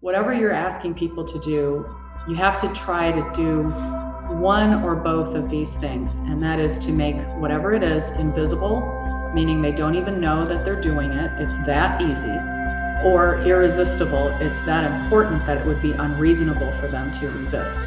whatever you're asking people to do, you have to try to do one or both of these things. And that is to make whatever it is invisible, meaning they don't even know that they're doing it. It's that easy. Or irresistible. It's that important that it would be unreasonable for them to resist.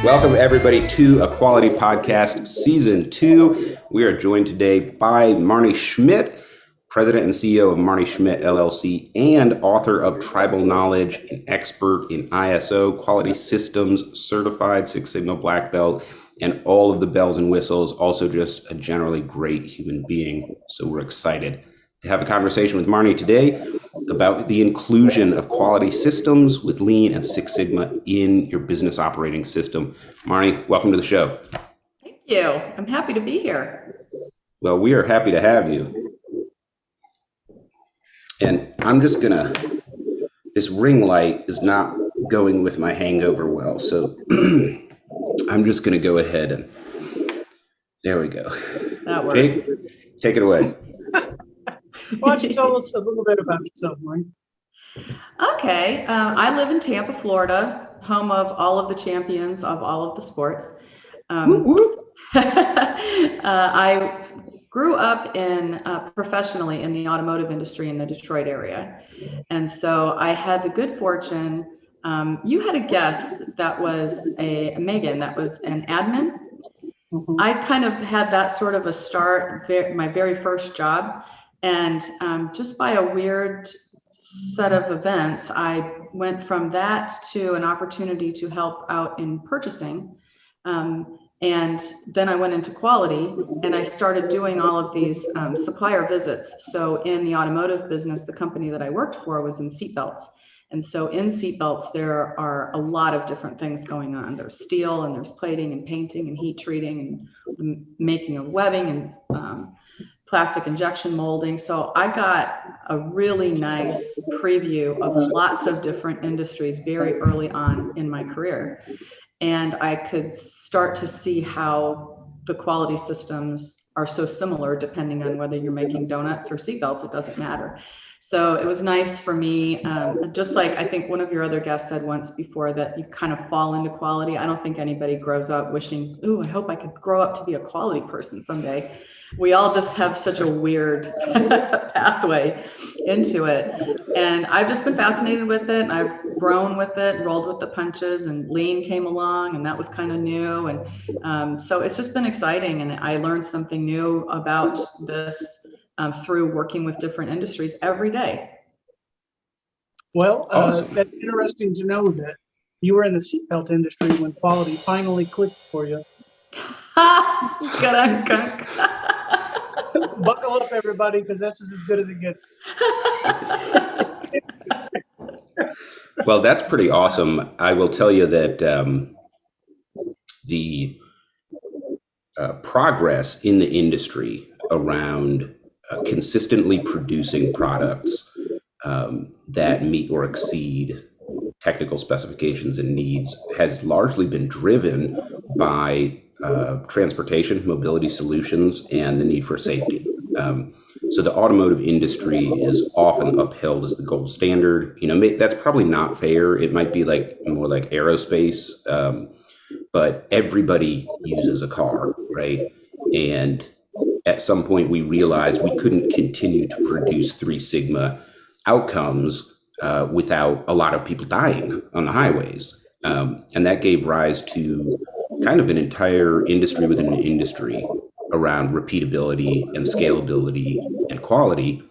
Welcome, everybody, to A Quality Podcast Season 2. We are joined today by Marnie Schmidt, President and CEO of Marnie Schmidt, LLC, and author of Tribal Knowledge, an expert in ISO, quality systems, certified Six Sigma Black Belt, and all of the bells and whistles. Also just a generally great human being. So we're excited to have a conversation with Marnie today about the inclusion of quality systems with Lean and Six Sigma in your business operating system. Marnie, welcome to the show. Thank you. I'm happy to be here. Well, we are happy to have you. And I'm just this ring light is not going with my hangover well. So I'm just gonna go ahead and, there we go. That works. Jake, take it away. Why don't you tell us a little bit about yourself, Marnie? Okay. I live in Tampa, Florida, home of all of the champions of all of the sports. I grew up professionally in the automotive industry in the Detroit area. And so I had the good fortune, you had a guest that was Megan, that was an admin. Mm-hmm. I kind of had that sort of a start, my very first job. And just by a weird set of events, I went from that to an opportunity to help out in purchasing. And then I went into quality and I started doing all of these supplier visits. So in the automotive business, the company that I worked for was in seatbelts. And so in seatbelts, there are a lot of different things going on. There's steel and there's plating and painting and heat treating and making of webbing and plastic injection molding. So I got a really nice preview of lots of different industries very early on in my career. And I could start to see how the quality systems are so similar depending on whether you're making donuts or seatbelts, it doesn't matter. So it was nice for me, just like I think one of your other guests said once before, that you kind of fall into quality. I don't think anybody grows up wishing, ooh, I hope I could grow up to be a quality person someday. We all just have such a weird pathway into it. And I've just been fascinated with it. And I've grown with it, rolled with the punches, and Lean came along and that was kind of new. And so it's just been exciting. And I learned something new about this through working with different industries every day. Well, awesome. That's interesting to know that you were in the seatbelt industry when quality finally clicked for you. Buckle up, everybody, because this is as good as it gets. Well, that's pretty awesome. I will tell you that the progress in the industry around consistently producing products that meet or exceed technical specifications and needs has largely been driven by transportation, mobility solutions, and the need for safety. So the automotive industry is often upheld as the gold standard. You know, that's probably not fair. It might be more like aerospace, but everybody uses a car, right? And at some point we realized we couldn't continue to produce Three Sigma outcomes without a lot of people dying on the highways. And that gave rise to kind of an entire industry within an industry around repeatability and scalability and quality.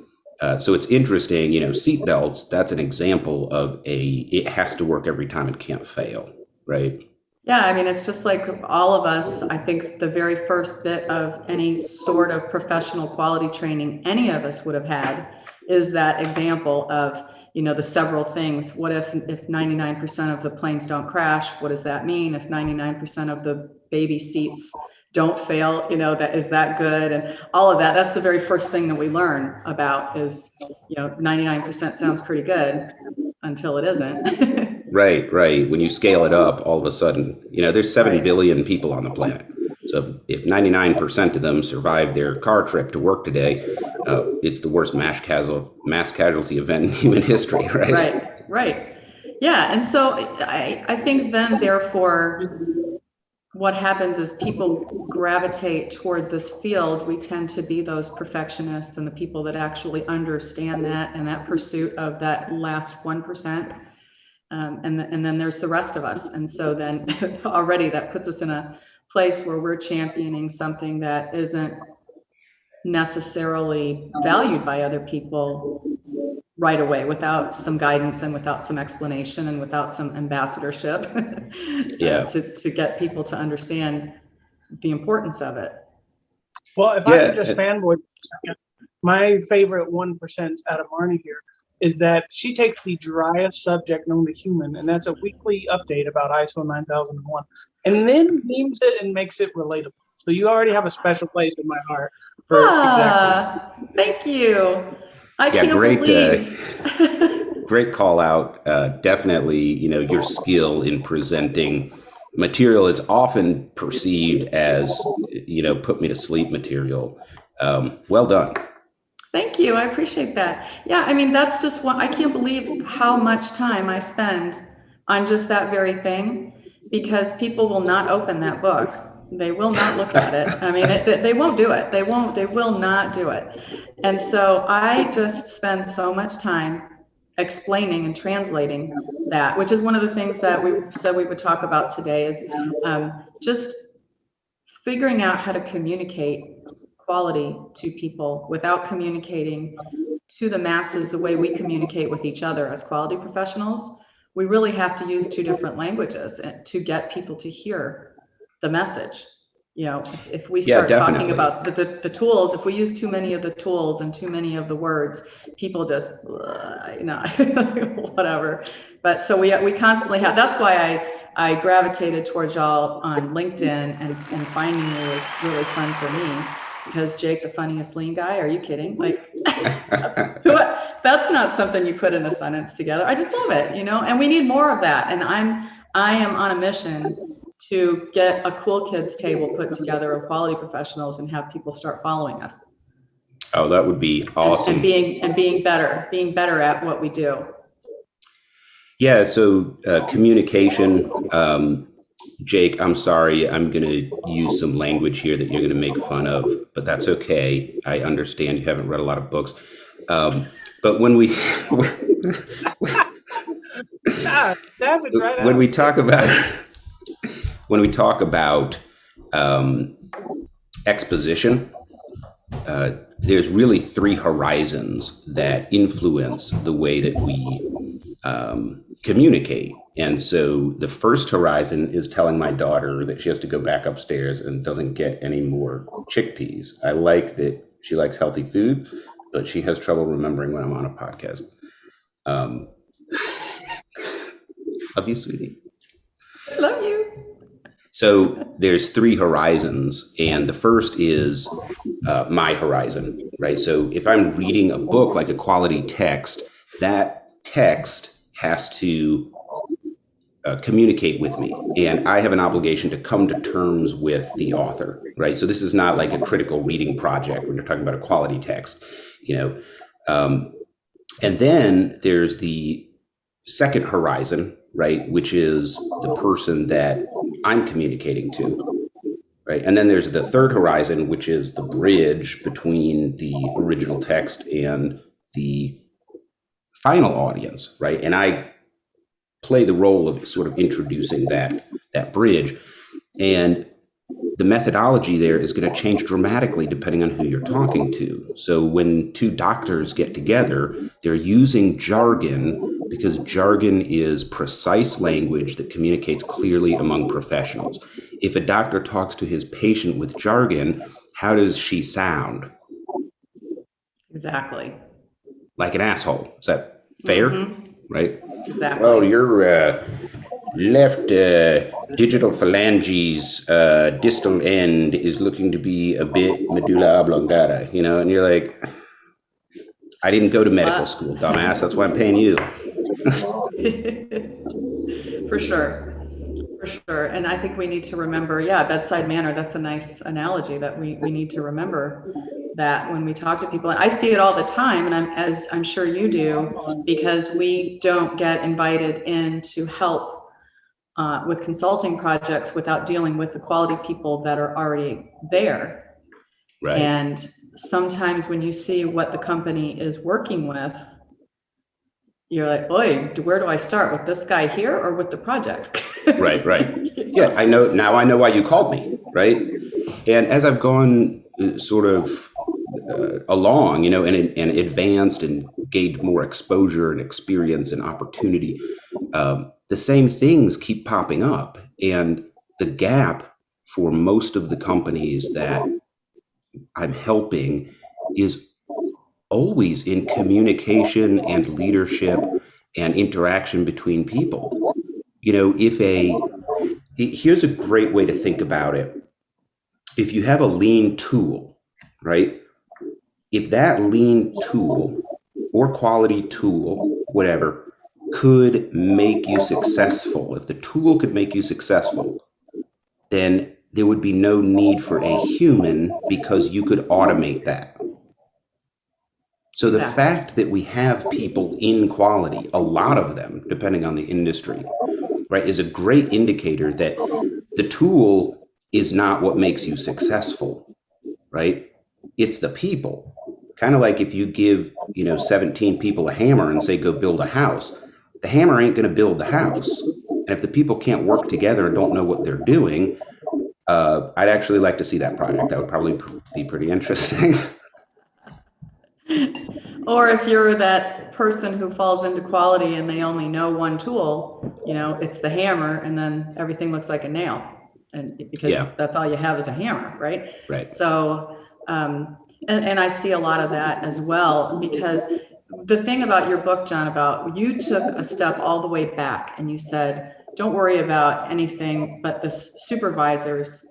So it's interesting, seatbelts, that's an example of it has to work every time, it can't fail, right? Yeah, I mean, it's just like all of us, I think the very first bit of any sort of professional quality training any of us would have had is that example of, the several things. What if 99% of the planes don't crash? What does that mean? If 99% of the baby seats don't fail, is that good? And all of that, that's the very first thing that we learn about is, 99% sounds pretty good until it isn't. Right. When you scale it up, all of a sudden, there's 7 right. billion people on the planet. So if 99% of them survive their car trip to work today, it's the worst mass casualty event in human history, right? Right. Yeah. And so I think then, therefore, what happens is people gravitate toward this field. We tend to be those perfectionists and the people that actually understand that and that pursuit of that last 1%. And then there's the rest of us. And so then already that puts us in a place where we're championing something that isn't necessarily valued by other people right away, without some guidance and without some explanation and without some ambassadorship to get people to understand the importance of it. Well, if I could just fanboy for a second, my favorite 1% out of Marnie here is that she takes the driest subject known to human, and that's a weekly update about ISO 9001, and then memes it and makes it relatable. So you already have a special place in my heart for exactly. Thank you. I can't believe. Great call out. Definitely, your skill in presenting material is often perceived as, put me to sleep material. Well done. Thank you. I appreciate that. Yeah, I mean, that's just what I can't believe how much time I spend on just that very thing, because people will not open that book. They will not look at it. I mean, they won't do it. They will not do it. And so I just spend so much time explaining and translating that, which is one of the things that we said we would talk about today, is just figuring out how to communicate quality to people without communicating to the masses the way we communicate with each other as quality professionals. We really have to use two different languages to get people to hear the message. If we start talking about the tools, if we use too many of the tools and too many of the words, people just, whatever. But so we constantly have, that's why I gravitated towards y'all on LinkedIn, and finding you was really fun for me. Because Jake, the funniest lean guy, are you kidding? Like, that's not something you put in a sentence together. I just love it, and we need more of that. And I am on a mission to get a cool kids table put together of quality professionals and have people start following us. Oh, that would be awesome. And being better at what we do. Yeah. So communication, Jake, I'm sorry, I'm going to use some language here that you're going to make fun of, but that's okay. I understand you haven't read a lot of books. But when we when we talk about exposition, there's really three horizons that influence the way that we communicate. And so the first horizon is telling my daughter that she has to go back upstairs and doesn't get any more chickpeas. I like that she likes healthy food, but she has trouble remembering when I'm on a podcast. Love you, sweetie. I love you. So there's three horizons, and the first is my horizon, right? So if I'm reading a book like a quality text, that text has to communicate with me, and I have an obligation to come to terms with the author, right? So this is not like a critical reading project when you're talking about a quality text, and then there's the second horizon, right, which is the person that I'm communicating to, right? And then there's the third horizon, which is the bridge between the original text and the final audience, right? And I play the role of sort of introducing that bridge. And the methodology there is going to change dramatically depending on who you're talking to. So when two doctors get together, they're using jargon because jargon is precise language that communicates clearly among professionals. If a doctor talks to his patient with jargon, how does she sound? Exactly. Like an asshole. Is that fair? Mm-hmm. Right? Exactly. Well, your left digital phalanges distal end is looking to be a bit medulla oblongata, and you're like, I didn't go to medical school, dumbass. That's why I'm paying you. For sure. sure. And I think we need to remember, yeah, bedside manner. That's a nice analogy that we need to remember that when we talk to people. And I see it all the time, and as I'm sure you do, because we don't get invited in to help with consulting projects without dealing with the quality people that are already there. Right. And sometimes when you see what the company is working with, you're like, boy, where do I start, with this guy here or with the project? Right. Yeah, I know why you called me, right? And as I've gone sort of along, and advanced and gained more exposure and experience and opportunity, the same things keep popping up. And the gap for most of the companies that I'm helping is always in communication and leadership and interaction between people. Here's a great way to think about it. If you have a lean tool, right? If that lean tool or quality tool, whatever, could make you successful, if the tool could make you successful, then there would be no need for a human, because you could automate that. So the fact that we have people in quality, a lot of them, depending on the industry, right, is a great indicator that the tool is not what makes you successful, right? It's the people. Kind of like if you give, 17 people a hammer and say, go build a house, the hammer ain't going to build the house. And if the people can't work together and don't know what they're doing, I'd actually like to see that project. That would probably be pretty interesting. Or if you're that person who falls into quality and they only know one tool, it's the hammer, and then everything looks like a nail, and because that's all you have is a hammer, right? Right. So, and I see a lot of that as well, because the thing about your book, John, about you took a step all the way back and you said, don't worry about anything but the supervisors.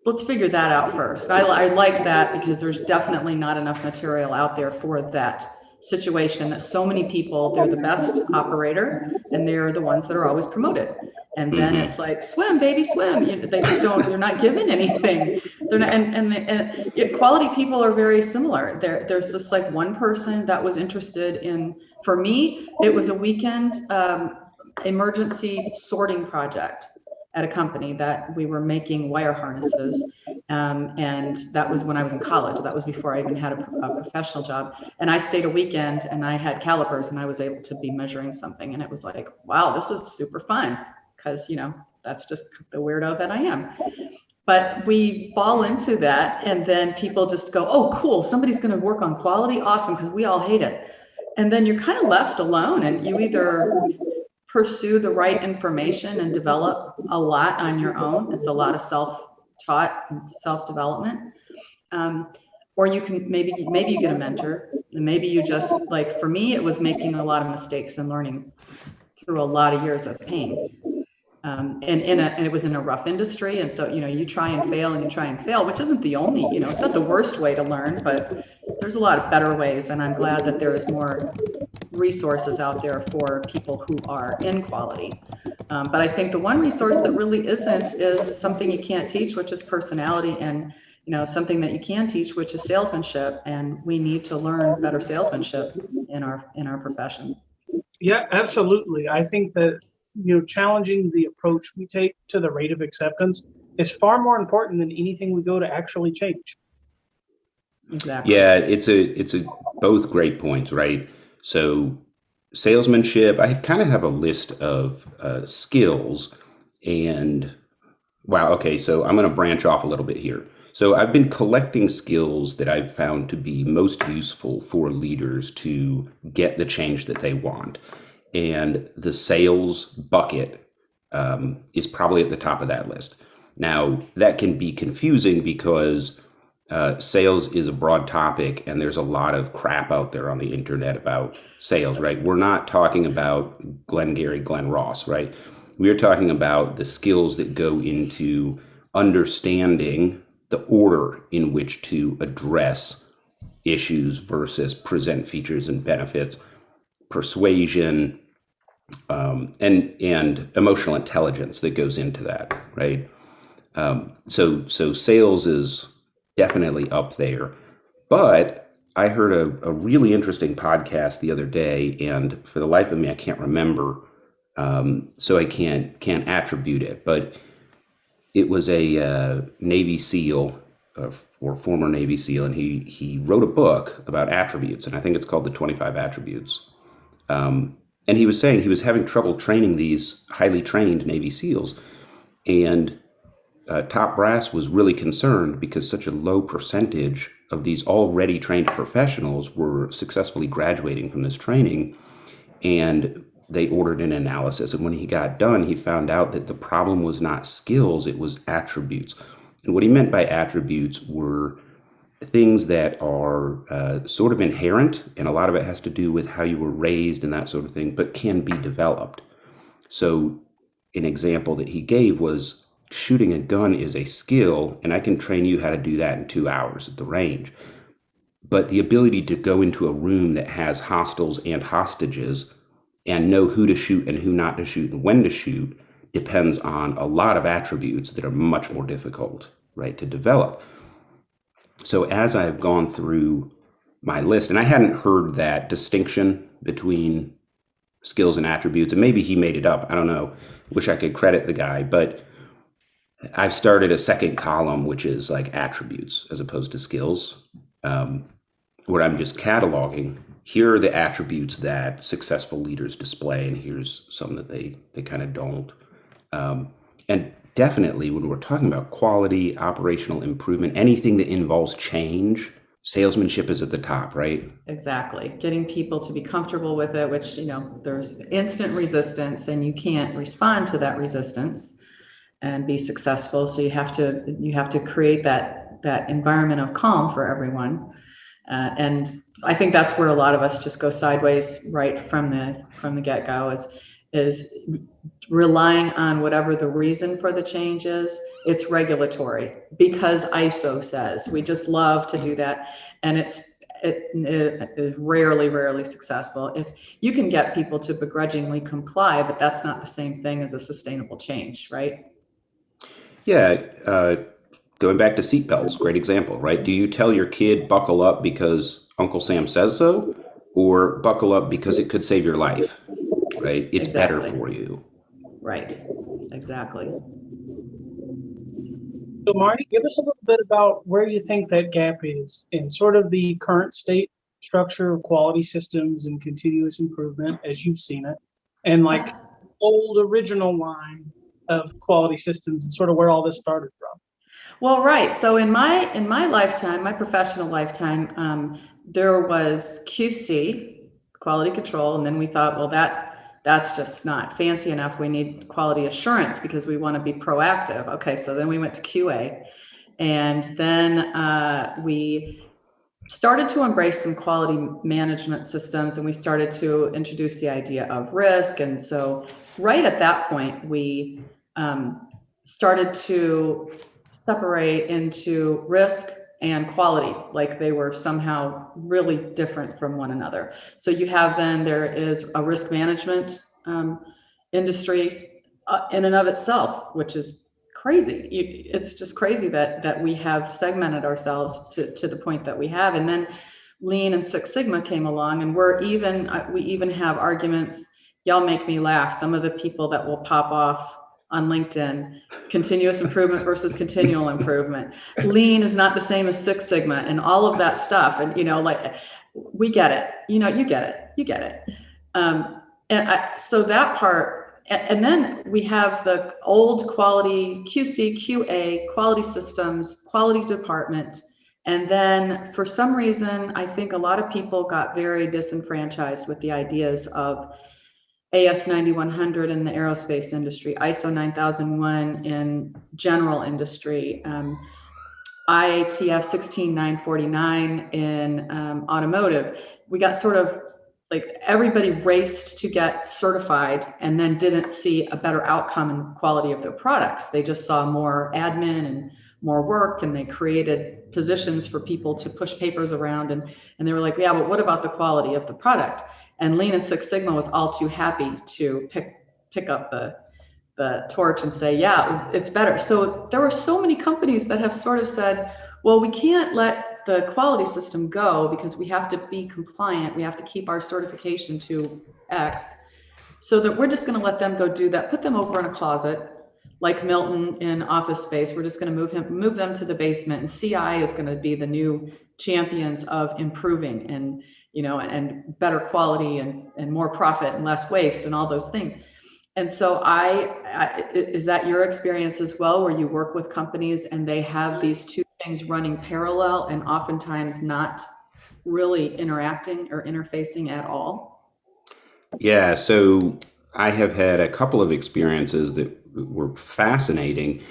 Let's figure that out first. I like that, because there's definitely not enough material out there for that situation, that so many people, they're the best operator and they're the ones that are always promoted. And then it's like, swim, baby, swim. They just don't, they're not given anything. They're not, and quality people are very similar. There's just like one person that was interested in, for me, it was a weekend emergency sorting project at a company that we were making wire harnesses. And that was when I was in college. That was before I even had a professional job. And I stayed a weekend and I had calipers and I was able to be measuring something. And it was like, wow, this is super fun. Because, that's just the weirdo that I am. But we fall into that, and then people just go, oh, cool, somebody's going to work on quality. Awesome, because we all hate it. And then you're kind of left alone, and you either pursue the right information and develop a lot on your own. It's a lot of self-taught and self-development. Or you can maybe you get a mentor, and maybe you just, like for me, it was making a lot of mistakes and learning through a lot of years of pain. And it was in a rough industry. And so, you try and fail, which isn't the only, it's not the worst way to learn, but there's a lot of better ways. And I'm glad that there is more resources out there for people who are in quality. But I think the one resource that really isn't is something you can't teach, which is personality, and, something that you can teach, which is salesmanship. And we need to learn better salesmanship in our profession. Yeah, absolutely. I think that, challenging the approach we take to the rate of acceptance is far more important than anything we go to actually change. Exactly. Yeah, it's a both great points, right? So salesmanship, I kind of have a list of skills, and wow, okay, so I'm going to branch off a little bit here. So I've been collecting skills that I've found to be most useful for leaders to get the change that they want. And the sales bucket is probably at the top of that list. Now, that can be confusing because sales is a broad topic and there's a lot of crap out there on the internet about sales, right? We're not talking about Glengarry Glen Ross, right? We're talking about the skills that go into understanding the order in which to address issues versus present features and benefits, persuasion, and emotional intelligence that goes into that, right? So sales is definitely up there. But I heard a really interesting podcast the other day, and for the life of me, I can't remember, so I can't attribute it. But it was a Navy SEAL or former Navy SEAL, and he wrote a book about attributes, and I think it's called The 25 Attributes. And he was saying he was having trouble training these highly trained Navy SEALs, and top brass was really concerned because such a low percentage of these already trained professionals were successfully graduating from this training. And they ordered an analysis. And when he got done, he found out that the problem was not skills, it was attributes. And what he meant by attributes were things that are sort of inherent, and a lot of it has to do with how you were raised and that sort of thing, but can be developed. So an example that he gave was shooting a gun is a skill, and I can train you how to do that in 2 hours at the range. But the ability to go into a room that has hostiles and hostages and know who to shoot and who not to shoot and when to shoot depends on a lot of attributes that are much more difficult, right, to develop. So as I've gone through my list, and I hadn't heard that distinction between skills and attributes, and maybe he made it up, I don't know, wish I could credit the guy, but I've started a second column, which is like attributes as opposed to skills, where I'm just cataloging, here are the attributes that successful leaders display, and here's some that they kind of don't. And definitely when we're talking about quality, operational improvement, anything that involves change, salesmanship is at the top, right? Exactly. Getting people to be comfortable with it, which, there's instant resistance and you can't respond to that resistance and be successful. So you have to create that environment of calm for everyone. And I think that's where a lot of us just go sideways right from the get-go is relying on whatever the reason for the change is. It's regulatory because ISO says. We just love to do that, and it is rarely successful. If you can get people to begrudgingly comply, but that's not the same thing as a sustainable change, right? Yeah, going back to seatbelts, great example, right? Do you tell your kid buckle up because Uncle Sam says so, or buckle up because it could save your life, right? It's Exactly. better for you. Right, exactly. So, Marty, give us a little bit about where you think that gap is in sort of the current state structure of quality systems and continuous improvement as you've seen it, and like old original line of quality systems and sort of where all this started from. Well, right. So in my lifetime, my professional lifetime, there was QC, quality control, and then we thought, well, that's just not fancy enough. We need quality assurance because we want to be proactive. Okay, so then we went to QA, and then we started to embrace some quality management systems, and we started to introduce the idea of risk. And so right at that point, we started to separate into risk and quality, like they were somehow really different from one another. So there is a risk management industry in and of itself, which is crazy. It's just crazy that we have segmented ourselves to the point that we have. And then Lean and Six Sigma came along, and we even have arguments. Y'all make me laugh. Some of the people that will pop off on LinkedIn, continuous improvement versus continual improvement. Lean is not the same as Six Sigma and all of that stuff. And, we get it, you get it. So that part, and then we have the old quality QC, QA, quality systems, quality department. And then for some reason, I think a lot of people got very disenfranchised with the ideas of AS 9100 in the aerospace industry, ISO 9001 in general industry, IATF 16949 in automotive. We got sort of like everybody raced to get certified and then didn't see a better outcome and quality of their products. They just saw more admin and more work, and they created positions for people to push papers around. And they were like, yeah, but what about the quality of the product? And Lean and Six Sigma was all too happy to pick up the torch and say, yeah, it's better. So there were so many companies that have sort of said, well, we can't let the quality system go because we have to be compliant. We have to keep our certification to X, so that we're just going to let them go do that, put them over in a closet like Milton in Office Space. We're just going to move them to the basement, and CI is going to be the new champions of improving and, and better quality and more profit and less waste and all those things. And so is that your experience as well, where you work with companies and they have these two things running parallel and oftentimes not really interacting or interfacing at all? Yeah, so I have had a couple of experiences that were fascinating.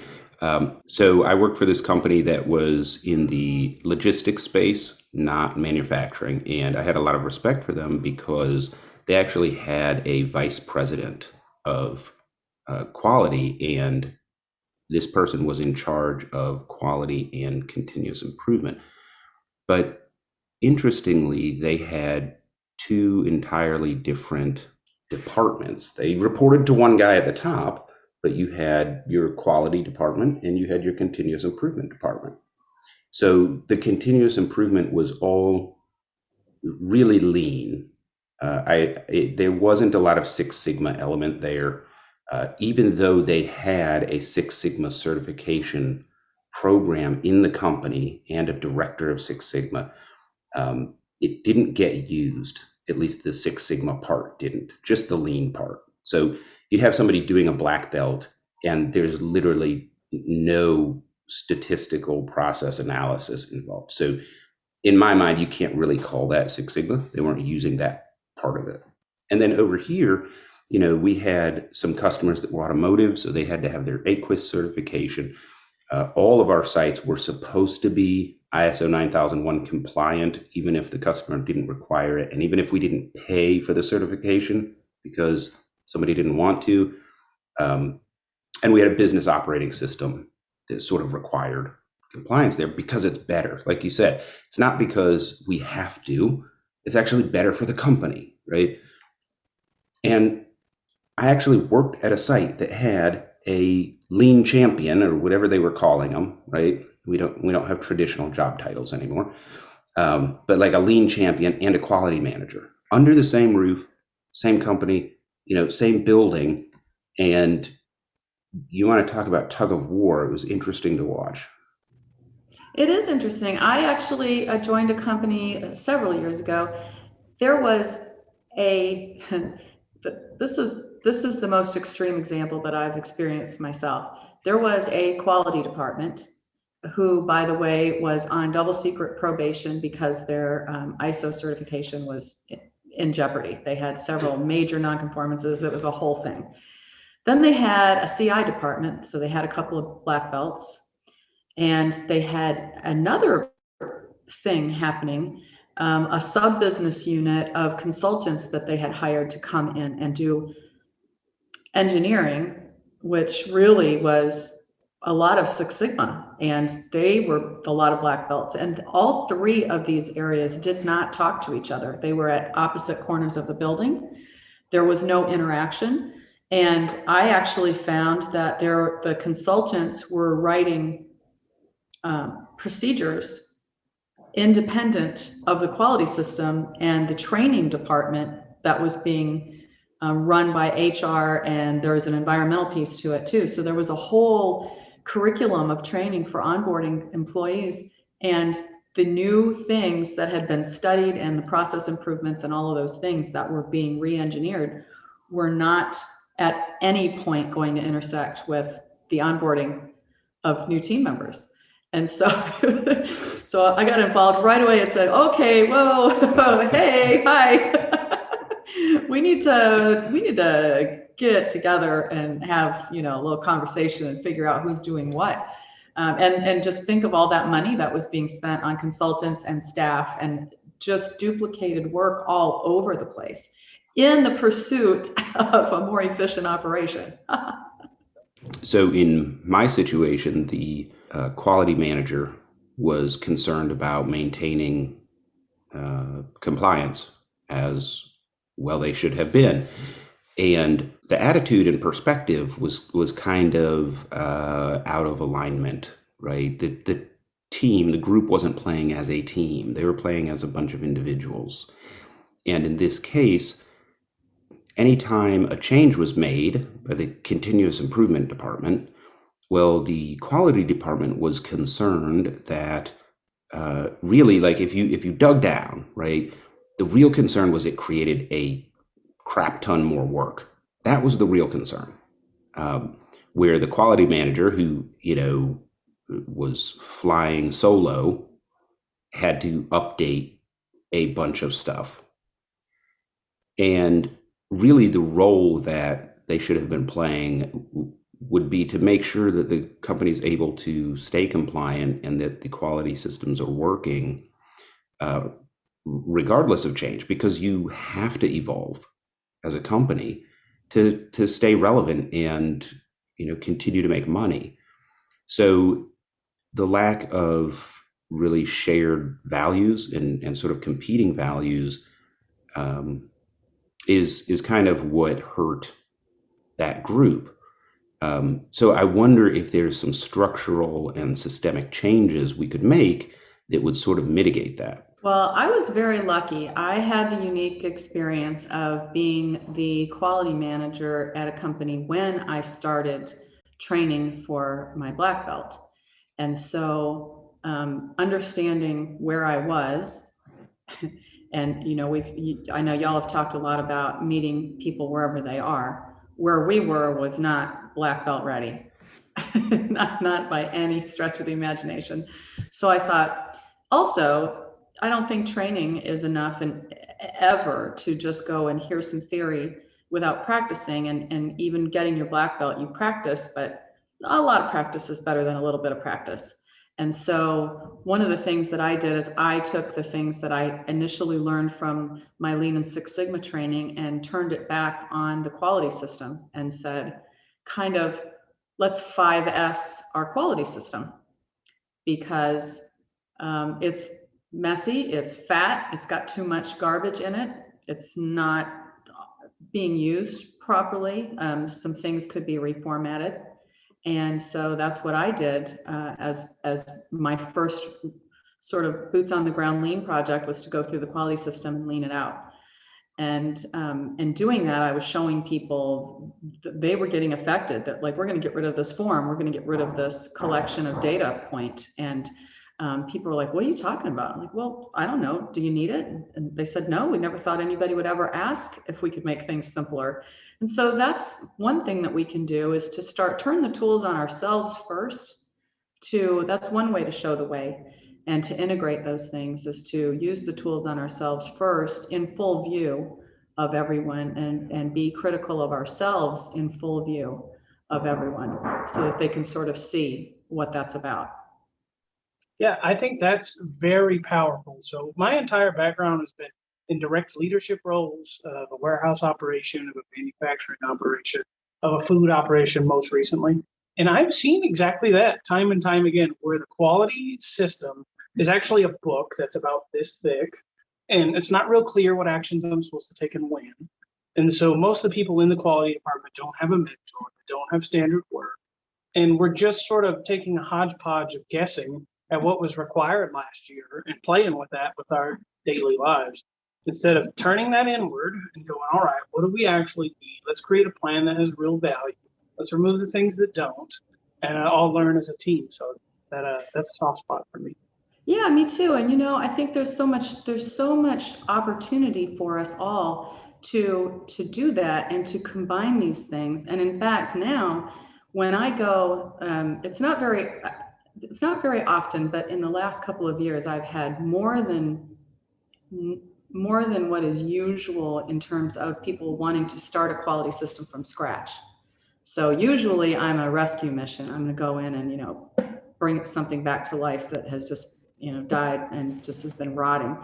So I worked for this company that was in the logistics space, not manufacturing. And I had a lot of respect for them because they actually had a vice president of quality, and this person was in charge of quality and continuous improvement. But interestingly, they had two entirely different departments. They reported to one guy at the top, but you had your quality department and you had your continuous improvement department. So the continuous improvement was all really lean. There wasn't a lot of Six Sigma element there, even though they had a Six Sigma certification program in the company and a director of Six Sigma. It didn't get used, at least the Six Sigma part didn't, just the lean part. So you'd have somebody doing a black belt and there's literally no statistical process analysis involved. So in my mind, you can't really call that Six Sigma. They weren't using that part of it. And then over here, we had some customers that were automotive, so they had to have their AQP certification. All of our sites were supposed to be ISO 9001 compliant, even if the customer didn't require it, and even if we didn't pay for the certification because somebody didn't want to. And we had a business operating system that sort of required compliance there because it's better. Like you said, it's not because we have to, it's actually better for the company, right? And I actually worked at a site that had a lean champion, or whatever they were calling them, right? We don't have traditional job titles anymore, but like a lean champion and a quality manager under the same roof, same company, same building. And you want to talk about tug of war? It was interesting to watch. It is interesting. I actually joined a company several years ago. There was this is the most extreme example that I've experienced myself. There was a quality department who, by the way, was on double secret probation because their ISO certification was in jeopardy. They had several major nonconformances. It was a whole thing. Then they had a CI department, so they had a couple of black belts, and they had another thing happening, a sub-business unit of consultants that they had hired to come in and do engineering, which really was a lot of Six Sigma, and they were a lot of black belts. And all three of these areas did not talk to each other. They were at opposite corners of the building. There was no interaction. And I actually found that the consultants were writing procedures independent of the quality system and the training department that was being run by HR, and there was an environmental piece to it too. So there was a whole curriculum of training for onboarding employees, and the new things that had been studied and the process improvements and all of those things that were being re-engineered were not at any point going to intersect with the onboarding of new team members. And so, so I got involved right away and said, okay, whoa, hey, hi. we need to get together and have, a little conversation and figure out who's doing what. And just think of all that money that was being spent on consultants and staff and just duplicated work all over the place in the pursuit of a more efficient operation. So in my situation, the quality manager was concerned about maintaining compliance as well they should have been. And the attitude and perspective was kind of out of alignment, right? The team, the group wasn't playing as a team. They were playing as a bunch of individuals. And in this case, anytime a change was made by the continuous improvement department, well, the quality department was concerned that really, like if you dug down, right, the real concern was it created a crap ton more work. That was the real concern. Where the quality manager, who was flying solo, had to update a bunch of stuff. And really the role that they should have been playing would be to make sure that the company is able to stay compliant and that the quality systems are working regardless of change, because you have to evolve as a company to stay relevant and continue to make money. So the lack of really shared values and sort of competing values is kind of what hurt that group. So I wonder if there's some structural and systemic changes we could make that would sort of mitigate that. Well, I was very lucky. I had the unique experience of being the quality manager at a company when I started training for my black belt. And so understanding where I was, and I know y'all have talked a lot about meeting people wherever they are. Where we were was not black belt ready, not by any stretch of the imagination. So I thought, also, I don't think training is enough ever to just go and hear some theory without practicing, and even getting your black belt, you practice, but a lot of practice is better than a little bit of practice. And so one of the things that I did is I took the things that I initially learned from my Lean and Six Sigma training and turned it back on the quality system and said, kind of, let's 5S our quality system, because it's messy, it's fat, it's got too much garbage in it, it's not being used properly. Some things could be reformatted. And so that's what I did as my first sort of boots on the ground lean project, was to go through the quality system and lean it out. And in doing that, I was showing people they were getting affected, that like, we're going to get rid of this form, we're going to get rid of this collection of data point. And people were like, what are you talking about? I'm like, well, I don't know. Do you need it? And they said, no, we never thought anybody would ever ask if we could make things simpler. And so that's one thing that we can do, is to turn the tools on ourselves first. That's one way to show the way, and to integrate those things is to use the tools on ourselves first in full view of everyone, and be critical of ourselves in full view of everyone, so that they can sort of see what that's about. Yeah, I think that's very powerful. So my entire background has been in direct leadership roles of a warehouse operation, of a manufacturing operation, of a food operation most recently. And I've seen exactly that time and time again, where the quality system is actually a book that's about this thick, and it's not real clear what actions I'm supposed to take and when. And so most of the people in the quality department don't have a mentor, they don't have standard work. And we're just sort of taking a hodgepodge of guessing at what was required last year and playing with that with our daily lives, instead of turning that inward and going, all right, what do we actually need? Let's create a plan that has real value. Let's remove the things that don't, and all learn as a team. So that's a soft spot for me. Yeah, me too. And I think there's so much opportunity for us all to do that and to combine these things. And in fact, now when I go, it's not very often, but in the last couple of years, I've had more than what is usual in terms of people wanting to start a quality system from scratch. So usually I'm a rescue mission. I'm going to go in and, bring something back to life that has just, died and just has been rotting.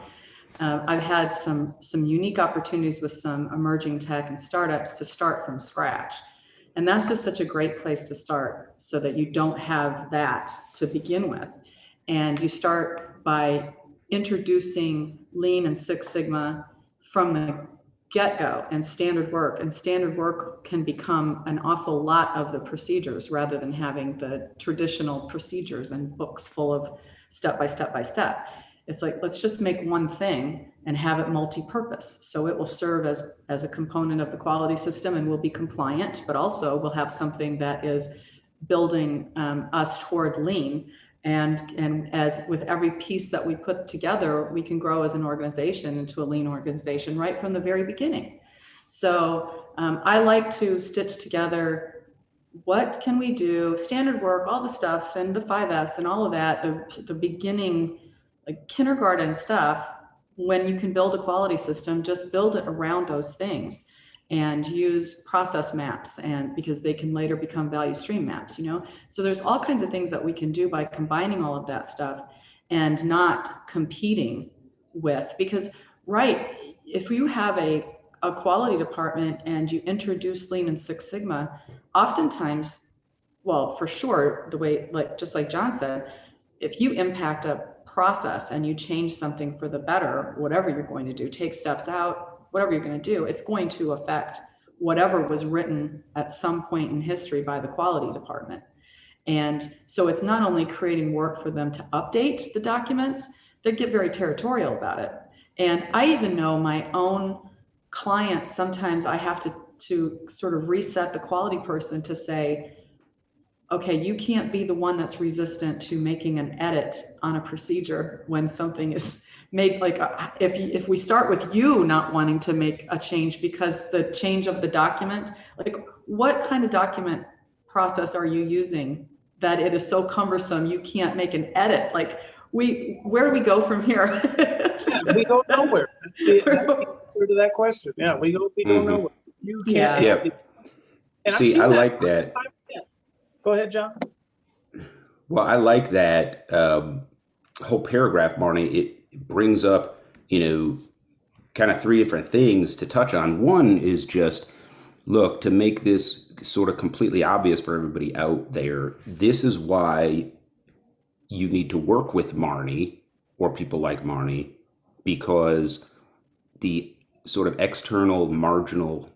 I've had some unique opportunities with some emerging tech and startups to start from scratch. And that's just such a great place to start so that you don't have that to begin with. And you start by introducing Lean and Six Sigma from the get-go and standard work. And standard work can become an awful lot of the procedures rather than having the traditional procedures and books full of step by step by step. It's like, let's just make one thing and have it multi-purpose. So it will serve as a component of the quality system and will be compliant, but also we'll have something that is building us toward Lean. And as with every piece that we put together, we can grow as an organization into a Lean organization right from the very beginning. So I like to stitch together, what can we do, standard work, all the stuff, and the 5S and all of that, the beginning, like kindergarten stuff. When you can build a quality system, just build it around those things and use process maps, and because they can later become value stream maps, you know? So there's all kinds of things that we can do by combining all of that stuff and not competing with, because right, if you have a quality department and you introduce Lean and Six Sigma, oftentimes, well, for sure, the way, like, just like John said, if you impact a process and you change something for the better, whatever you're going to do, take steps out, whatever you're going to do, it's going to affect whatever was written at some point in history by the quality department. And so it's not only creating work for them to update the documents, they get very territorial about it. And I even know my own clients, sometimes I have to sort of reset the quality person to say, okay, you can't be the one that's resistant to making an edit on a procedure when something is made. Like if we start with you not wanting to make a change because the change of the document, like what kind of document process are you using that it is so cumbersome you can't make an edit? Like where do we go from here? Yeah, we go nowhere. That's the answer to that question. Yeah, we go nowhere. You can't. Yeah. And see, I like that. Go ahead, John. Well, I like that whole paragraph, Marnie. It brings up, kind of three different things to touch on. One is just, look, to make this sort of completely obvious for everybody out there, this is why you need to work with Marnie or people like Marnie, because the sort of external marginal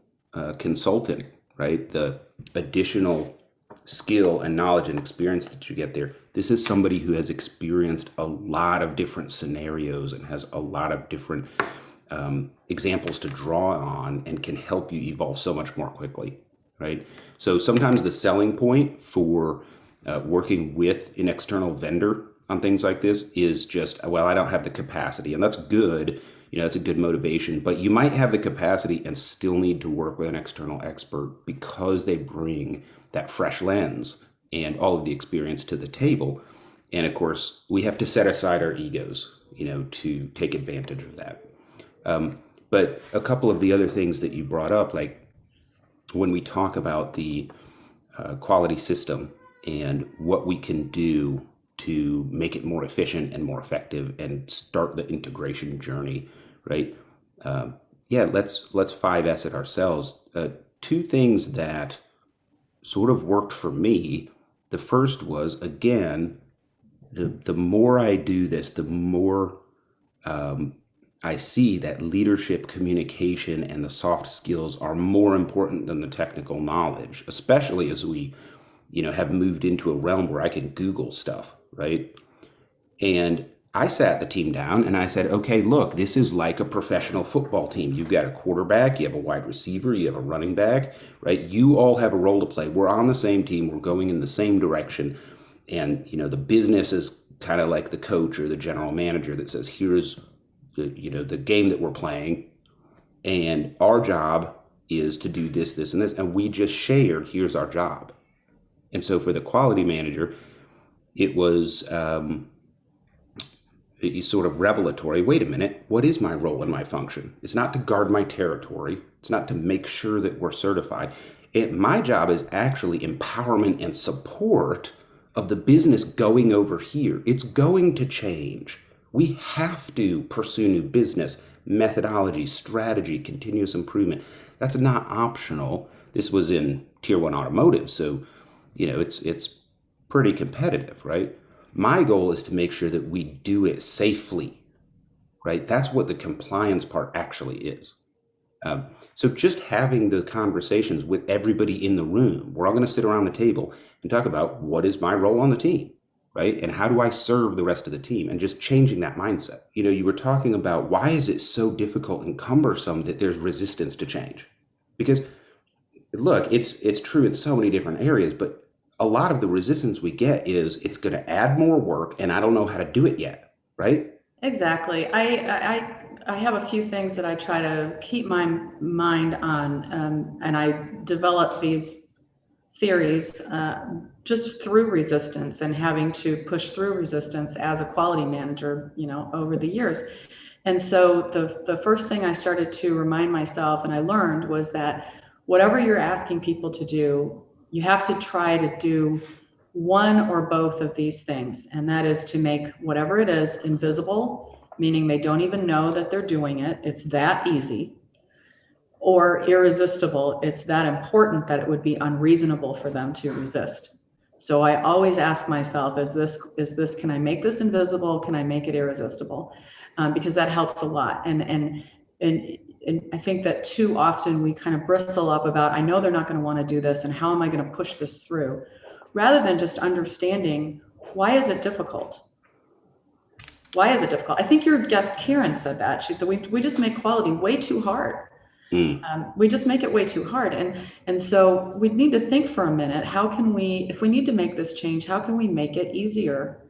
consultant, right? The additional skill and knowledge and experience that you get there. This is somebody who has experienced a lot of different scenarios and has a lot of different examples to draw on and can help you evolve so much more quickly, right? So sometimes the selling point for working with an external vendor on things like this is just, well, I don't have the capacity, and that's good. It's a good motivation, but you might have the capacity and still need to work with an external expert because they bring that fresh lens and all of the experience to the table. And of course, we have to set aside our egos, to take advantage of that. But a couple of the other things that you brought up, like when we talk about the quality system and what we can do to make it more efficient and more effective and start the integration journey, right? Let's 5S it ourselves. Two things that sort of worked for me. The first was, again, the more I do this, the more I see that leadership, communication, and the soft skills are more important than the technical knowledge, especially as we, have moved into a realm where I can Google stuff, right? And I sat the team down and I said, okay, look, this is like a professional football team. You've got a quarterback, you have a wide receiver, you have a running back, right? You all have a role to play. We're on the same team. We're going in the same direction. And, the business is kind of like the coach or the general manager that says, here's the game that we're playing. And our job is to do this, this, and this. And we just shared, here's our job. And so for the quality manager, it was sort of revelatory. Wait a minute, what is my role and my function? It's not to guard my territory. It's not to make sure that we're certified. My job is actually empowerment and support of the business going over here. It's going to change. We have to pursue new business, methodology, strategy, continuous improvement. That's not optional. This was in tier one automotive. So, it's pretty competitive, right? My goal is to make sure that we do it safely, right? That's what the compliance part actually is. So just having the conversations with everybody in the room, we're all going to sit around the table and talk about what is my role on the team, right? And how do I serve the rest of the team? And just changing that mindset. You were talking about why is it so difficult and cumbersome that there's resistance to change? Because look, it's true in so many different areas, but a lot of the resistance we get is it's going to add more work and I don't know how to do it yet, right? Exactly. I have a few things that I try to keep my mind on, and I develop these theories just through resistance and having to push through resistance as a quality manager, over the years. And so the first thing I started to remind myself and I learned was that whatever you're asking people to do, you have to try to do one or both of these things. And that is to make whatever it is invisible, meaning they don't even know that they're doing it. It's that easy. Or irresistible. It's that important that it would be unreasonable for them to resist. So I always ask myself, can I make this invisible? Can I make it irresistible? Because that helps a lot. And I think that too often we kind of bristle up about, I know they're not going to want to do this, and how am I going to push this through? Rather than just understanding, why is it difficult? Why is it difficult? I think your guest Karen said that. She said, we just make quality way too hard. We just make it way too hard. And so we need to think for a minute, how can we, if we need to make this change, how can we make it easier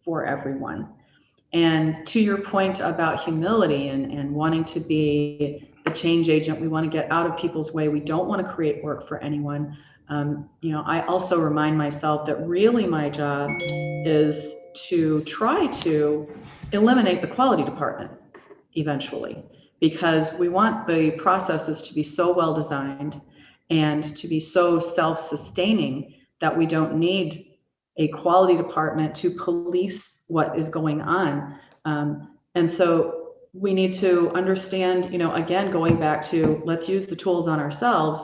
for everyone? And to your point about humility and wanting to be the change agent, we want to get out of people's way. We don't want to create work for anyone. I also remind myself that really my job is to try to eliminate the quality department eventually, because we want the processes to be so well designed and to be so self-sustaining that we don't need a quality department to police what is going on. And so we need to understand, again, going back to let's use the tools on ourselves,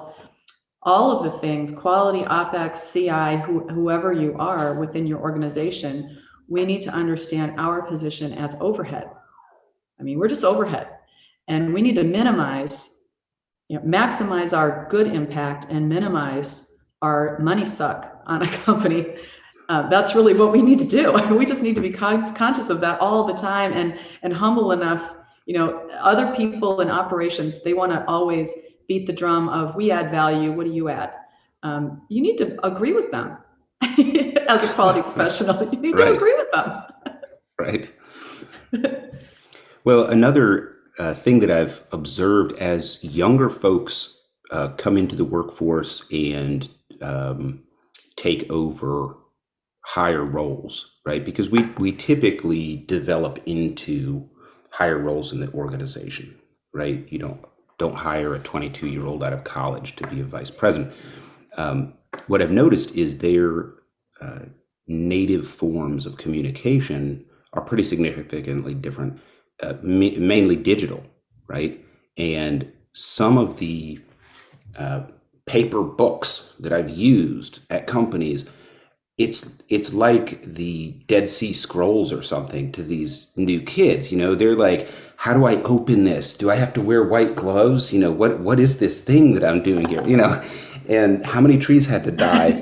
all of the things, quality, OpEx, CI, whoever you are within your organization, we need to understand our position as overhead. I mean, we're just overhead. And we need to maximize our good impact and minimize our money suck on a company. That's really what we need to do. We just need to be conscious of that all the time and humble enough. Other people in operations, they want to always beat the drum of, we add value, what do you add? You need to agree with them. As a quality professional, you need to agree with them. Right. Well, another thing that I've observed as younger folks come into the workforce and take over higher roles, right? Because we typically develop into higher roles in the organization, right? You don't hire a 22-year-old out of college to be a vice president. What I've noticed is their native forms of communication are pretty significantly different. Mainly digital, right? And some of the paper books that I've used at companies, it's like the Dead Sea Scrolls or something to these new kids. They're like, how do I open this? Do I have to wear white gloves? What is this thing that I'm doing here? And how many trees had to die?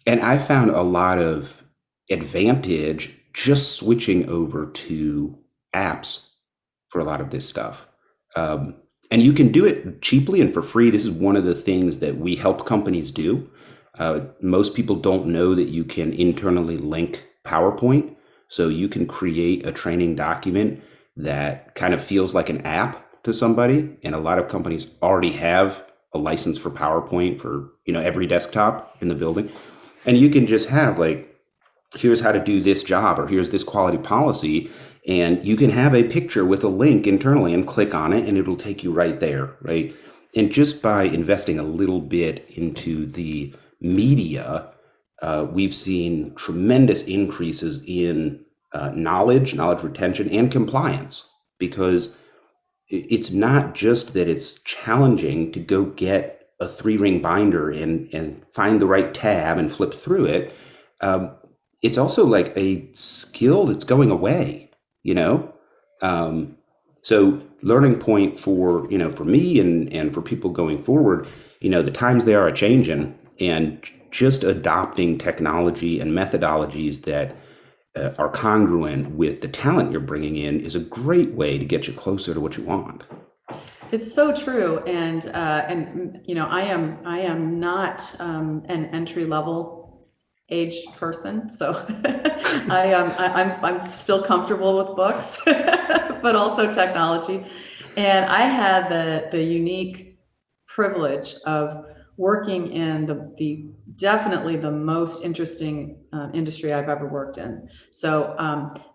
And I found a lot of advantage just switching over to apps for a lot of this stuff. And you can do it cheaply and for free. This is one of the things that we help companies do. Most people don't know that you can internally link PowerPoint. So you can create a training document that kind of feels like an app to somebody. And a lot of companies already have a license for PowerPoint for, every desktop in the building. And you can just have here's how to do this job, or here's this quality policy. And you can have a picture with a link internally and click on it and it'll take you right there, right? And just by investing a little bit into the media, we've seen tremendous increases in knowledge retention, and compliance. Because it's not just that it's challenging to go get a 3-ring binder and find the right tab and flip through it. It's also like a skill that's going away, you know? So learning point for, for me and for people going forward, the times they are a-changing, and just adopting technology and methodologies that are congruent with the talent you're bringing in is a great way to get you closer to what you want. It's so true, and I am not an entry level aged person, so I'm still comfortable with books, but also technology, and I had the unique privilege of working in the definitely the most interesting industry I've ever worked in. So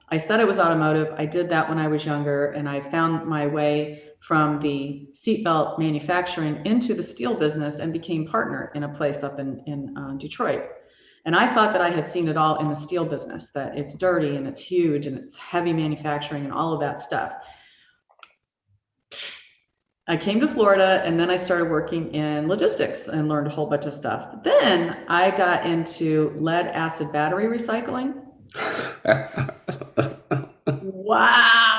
I said it was automotive. I did that when I was younger, and I found my way from the seatbelt manufacturing into the steel business and became partner in a place up in Detroit. And I thought that I had seen it all in the steel business, that it's dirty and it's huge and it's heavy manufacturing and all of that stuff. I came to Florida, and then I started working in logistics and learned a whole bunch of stuff. Then I got into lead acid battery recycling. Wow.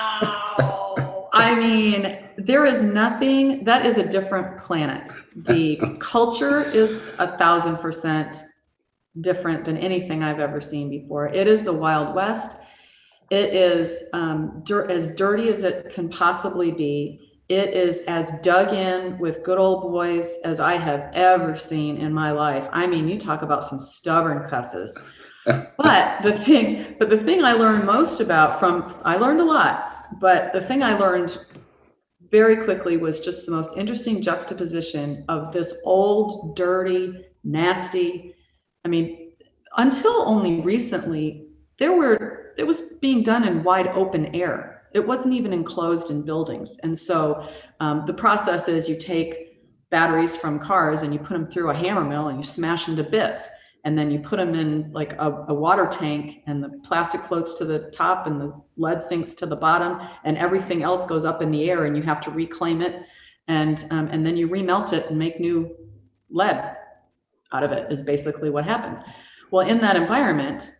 I mean, there is nothing, that is a different planet. The culture is 1,000% different than anything I've ever seen before. It is the Wild West. It is as dirty as it can possibly be. It is as dug in with good old boys as I have ever seen in my life. I mean, you talk about some stubborn cusses. But the thing I learned most about I learned a lot, but the thing I learned very quickly was just the most interesting juxtaposition of this old, dirty, nasty. I mean, until only recently, it was being done in wide open air. It wasn't even enclosed in buildings. And so the process is you take batteries from cars and you put them through a hammer mill and you smash them to bits. And then you put them in like a water tank, and the plastic floats to the top and the lead sinks to the bottom, and everything else goes up in the air, and you have to reclaim it. And then you remelt it and make new lead out of it, is basically what happens. Well, in that environment,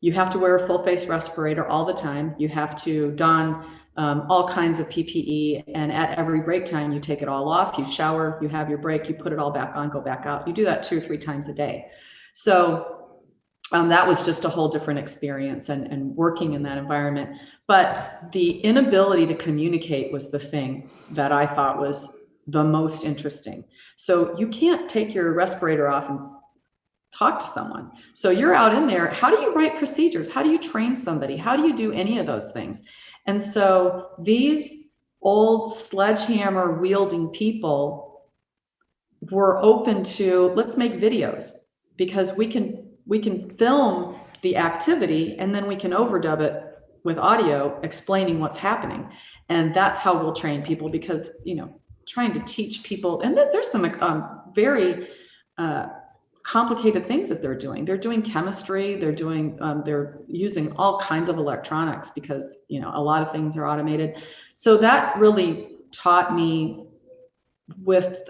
you have to wear a full face respirator all the time. You have to don all kinds of PPE, and at every break time, you take it all off. You shower, you have your break, you put it all back on, go back out. You do that 2 or 3 times a day. So that was just a whole different experience and working in that environment. But the inability to communicate was the thing that I thought was the most interesting. So you can't take your respirator off and talk to someone. So you're out in there. How do you write procedures? How do you train somebody? How do you do any of those things? And so these old sledgehammer wielding people were open to, let's make videos, because we can film the activity and then we can overdub it with audio explaining what's happening. And that's how we'll train people, because, trying to teach people, and there's some very complicated things that they're doing. They're doing chemistry, they're using all kinds of electronics, because, a lot of things are automated. So that really taught me,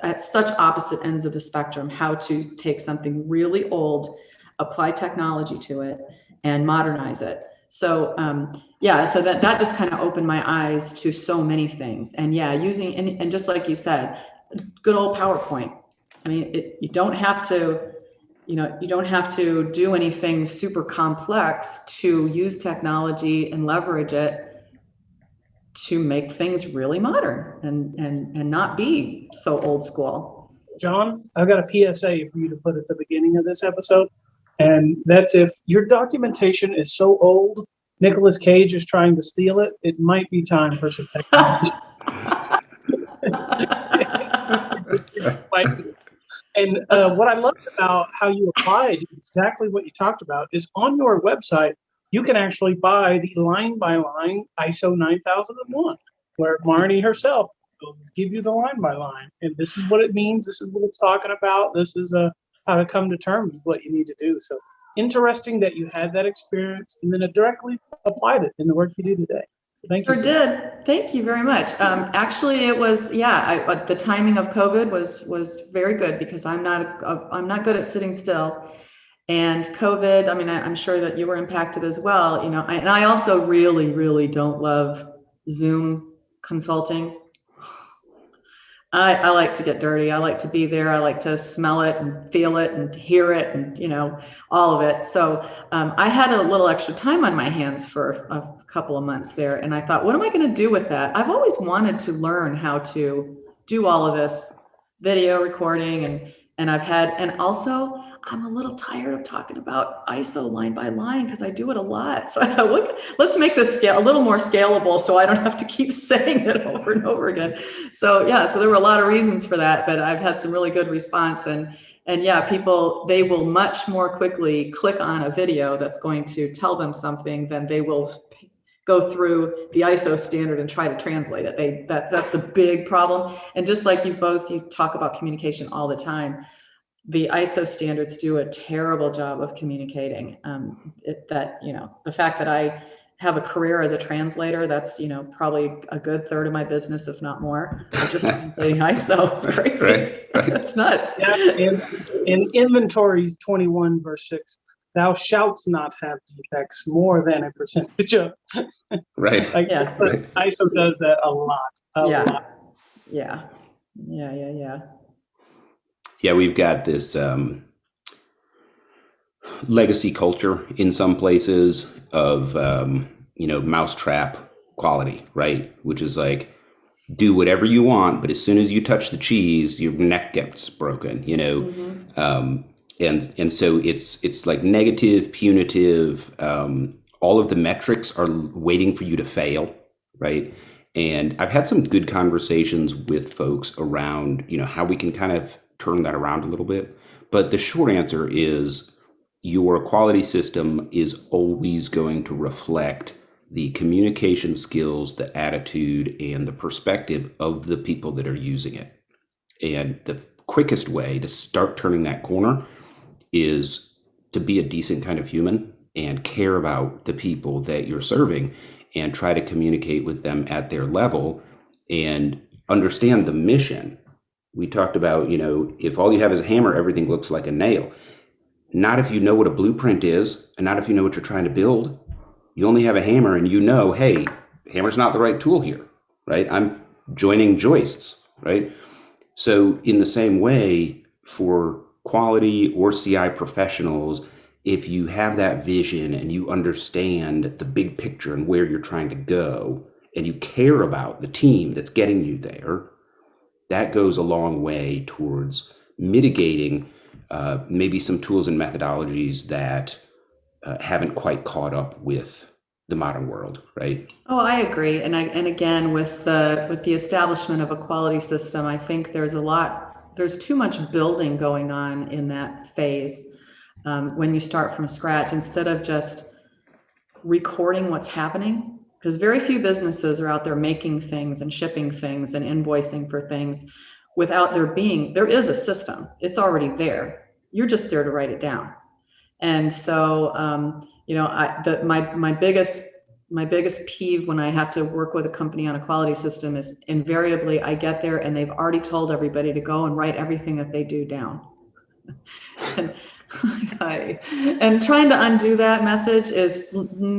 at such opposite ends of the spectrum, how to take something really old, apply technology to it, and modernize it. So so that just kind of opened my eyes to so many things. And using, and just like you said, good old PowerPoint. I mean, you don't have to do anything super complex to use technology and leverage it to make things really modern and not be so old school. John, I've got a PSA for you to put at the beginning of this episode. And that's, if your documentation is so old, Nicolas Cage is trying to steal it, it might be time for some technology. And what I loved about how you applied exactly what you talked about is, on your website, you can actually buy the line-by-line ISO 9001, where Marnie herself will give you the line-by-line. And this is what it means. This is what it's talking about. This is how to come to terms with what you need to do. So interesting that you had that experience and then directly applied it in the work you do today. So thank Sure you. did. Thank you very much. Actually, it was, the timing of COVID was very good because I'm not good at sitting still. And COVID, I mean, I'm sure that you were impacted as well, and I also really, really don't love Zoom consulting. I like to get dirty. I like to be there. I like to smell it and feel it and hear it and, all of it. So I had a little extra time on my hands for a couple of months there. And I thought, what am I going to do with that? I've always wanted to learn how to do all of this video recording and also I'm a little tired of talking about ISO line by line because I do it a lot. So I thought, let's make this scale a little more scalable so I don't have to keep saying it over and over again. So so there were a lot of reasons for that, but I've had some really good response and people, they will much more quickly click on a video that's going to tell them something than they will go through the ISO standard and try to translate it. That's a big problem. And just like you talk about communication all the time. The ISO standards do a terrible job of communicating. The fact that I have a career as a translator, that's, probably a good third of my business, if not more, of just translating ISO. It's crazy. Right. It's nuts. Yeah, in inventory 21 verse 6, thou shalt not have defects more than a percentage of. Right. Right. ISO does that a lot. A lot. Yeah. Yeah, we've got this legacy culture in some places of, mousetrap quality, right? Which is like, do whatever you want, but as soon as you touch the cheese, your neck gets broken, Mm-hmm. And so it's like negative, punitive. All of the metrics are waiting for you to fail, right? And I've had some good conversations with folks around, how we can kind of turn that around a little bit. But the short answer is your quality system is always going to reflect the communication skills, the attitude, and the perspective of the people that are using it. And the quickest way to start turning that corner is to be a decent kind of human and care about the people that you're serving and try to communicate with them at their level and understand the mission. We talked about, if all you have is a hammer, everything looks like a nail. Not if you know what a blueprint is, and not if you know what you're trying to build. You only have a hammer and hey, hammer's not the right tool here, right? I'm joining joists, right? So in the same way, for quality or CI professionals, if you have that vision and you understand the big picture and where you're trying to go, and you care about the team that's getting you there, that goes a long way towards mitigating maybe some tools and methodologies that haven't quite caught up with the modern world, right? Oh, I agree. And again, with the establishment of a quality system, I think there's too much building going on in that phase. When you start from scratch, instead of just recording what's happening, because very few businesses are out there making things and shipping things and invoicing for things without there is a system. It's already there. You're just there to write it down. And so, my biggest peeve when I have to work with a company on a quality system is invariably I get there and they've already told everybody to go and write everything that they do down. And trying to undo that message is damn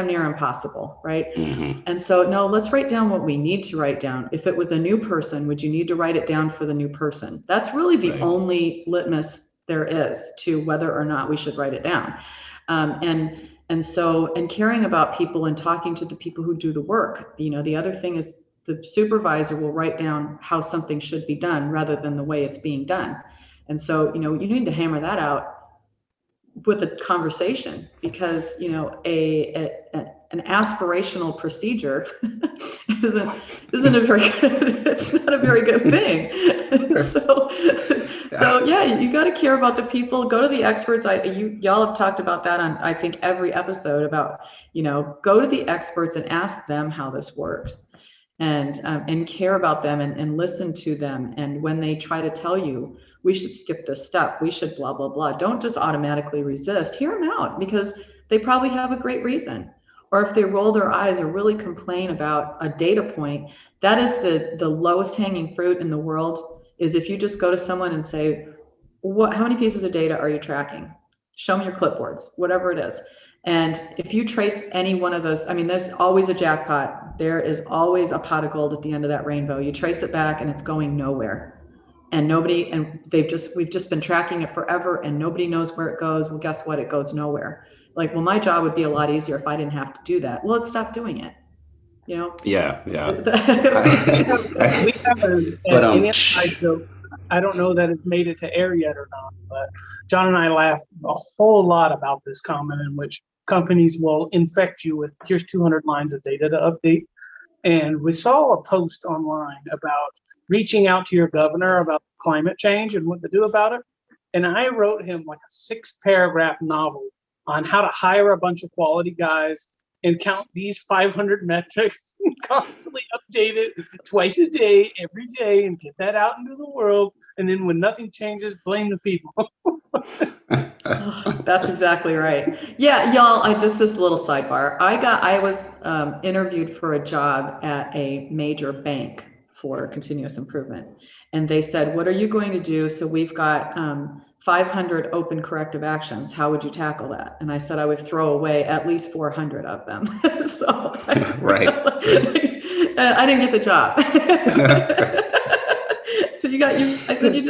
near impossible, right? Mm-hmm. And so, no, let's write down what we need to write down. If it was a new person, would you need to write it down for the new person? That's really the only litmus there is to whether or not we should write it down. And caring about people and talking to the people who do the work. The other thing is the supervisor will write down how something should be done rather than the way it's being done. And so, you need to hammer that out with a conversation because, an aspirational procedure isn't a very good, it's not a very good thing. So yeah, you got to care about the people, go to the experts. Y'all have talked about that on, I think, every episode about, go to the experts and ask them how this works and care about them and listen to them. And when they try to tell you, we should skip this step, we should blah, blah, blah. Don't just automatically resist, hear them out because they probably have a great reason. or if they roll their eyes or really complain about a data point, that is the lowest hanging fruit in the world, is if you just go to someone and say, how many pieces of data are you tracking? Show me your clipboards, whatever it is. And if you trace any one of those, I mean, there's always a jackpot. There is always a pot of gold at the end of that rainbow. You trace it back and it's going nowhere. And we've just been tracking it forever and nobody knows where it goes. Well, guess what? It goes nowhere. Like, well, my job would be a lot easier if I didn't have to do that. Well, let's stop doing it. You know? Yeah. We have an inside joke. I don't know that it's made it to air yet or not, but John and I laugh a whole lot about this comment in which companies will infect you with, here's 200 lines of data to update. And we saw a post online about reaching out to your governor about climate change and what to do about it. And I wrote him like a 6-paragraph novel on how to hire a bunch of quality guys and count these 500 metrics and constantly update it twice a day, every day, and get that out into the world. And then when nothing changes, blame the people. Oh, that's exactly right. Yeah, y'all, just this little sidebar. I was interviewed for a job at a major bank for continuous improvement. And they said, what are you going to do? So we've got 500 open corrective actions. How would you tackle that? And I said, I would throw away at least 400 of them. So right. I didn't get the job. I said, you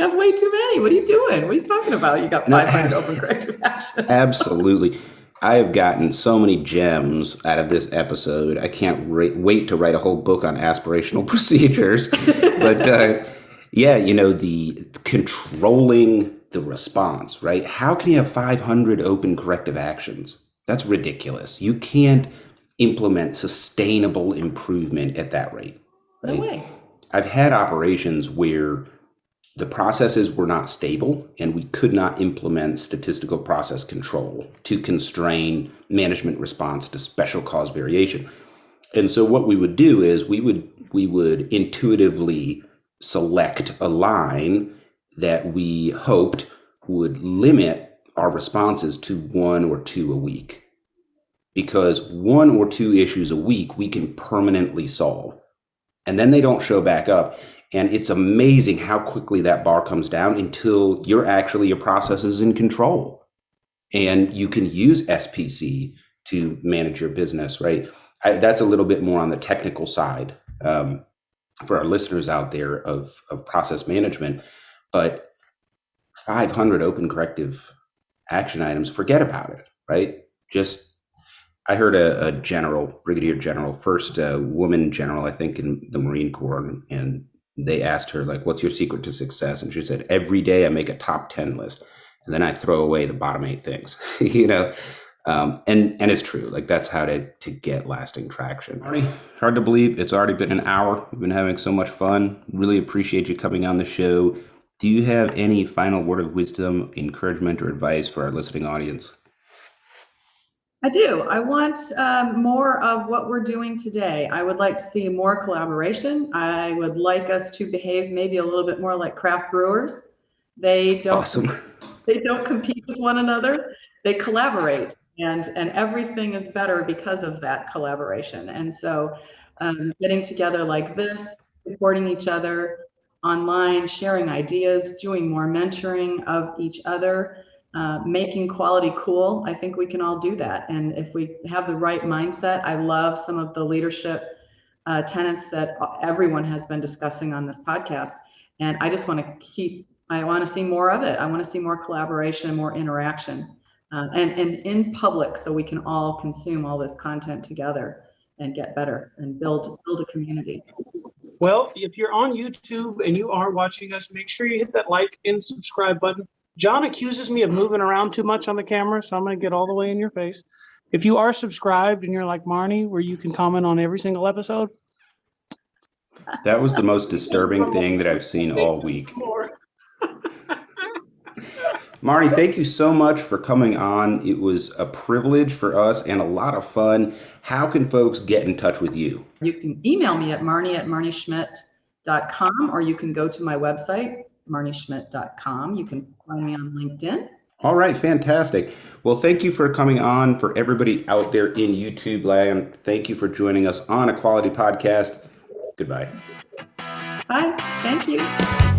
have way too many. What are you doing? What are you talking about? You got 500 open corrective actions. Absolutely. I have gotten so many gems out of this episode. I can't wait to write a whole book on aspirational procedures. But the controlling the response, right? How can you have 500 open corrective actions? That's ridiculous. You can't implement sustainable improvement at that rate. Right? No way. I've had operations where the processes were not stable and we could not implement statistical process control to constrain management response to special cause variation. And so what we would do is we would intuitively select a line that we hoped would limit our responses to 1 or 2 a week. Because 1 or 2 issues a week we can permanently solve. And then they don't show back up. And it's amazing how quickly that bar comes down until your process is in control. And you can use SPC to manage your business, right? That's a little bit more on the technical side for our listeners out there of process management. But 500 open corrective action items, forget about it, right? I heard a general, brigadier general, first woman general, I think, in the Marine Corps, and they asked her, like, what's your secret to success? And she said, every day I make a top 10 list, and then I throw away the bottom 8 things, and it's true. Like, that's how to get lasting traction. Marnie, hard to believe it's already been an hour. We've been having so much fun. Really appreciate you coming on the show. Do you have any final word of wisdom, encouragement, or advice for our listening audience? I do. I want more of what we're doing today. I would like to see more collaboration. I would like us to behave maybe a little bit more like craft brewers. They don't compete with one another. They collaborate, and everything is better because of that collaboration. And so getting together like this, supporting each other online, sharing ideas, doing more mentoring of each other, making quality cool. I think we can all do that. And if we have the right mindset, I love some of the leadership tenets that everyone has been discussing on this podcast. And I just want to see more of it. I want to see more collaboration, more interaction, and in public, so we can all consume all this content together and get better and build a community. Well, if you're on YouTube and you are watching us, make sure you hit that like and subscribe button. John accuses me of moving around too much on the camera, so I'm going to get all the way in your face. If you are subscribed and you're like Marnie, where you can comment on every single episode. That was the most disturbing thing that I've seen all week. Marnie, thank you so much for coming on. It was a privilege for us and a lot of fun. How can folks get in touch with you? You can email me at marnieschmidt.com, or you can go to my website, marnieschmidt.com. You can find me on LinkedIn. All right, fantastic. Well, thank you for coming on. For everybody out there in YouTube land, thank you for joining us on A Quality Podcast. Goodbye. Bye. Thank you.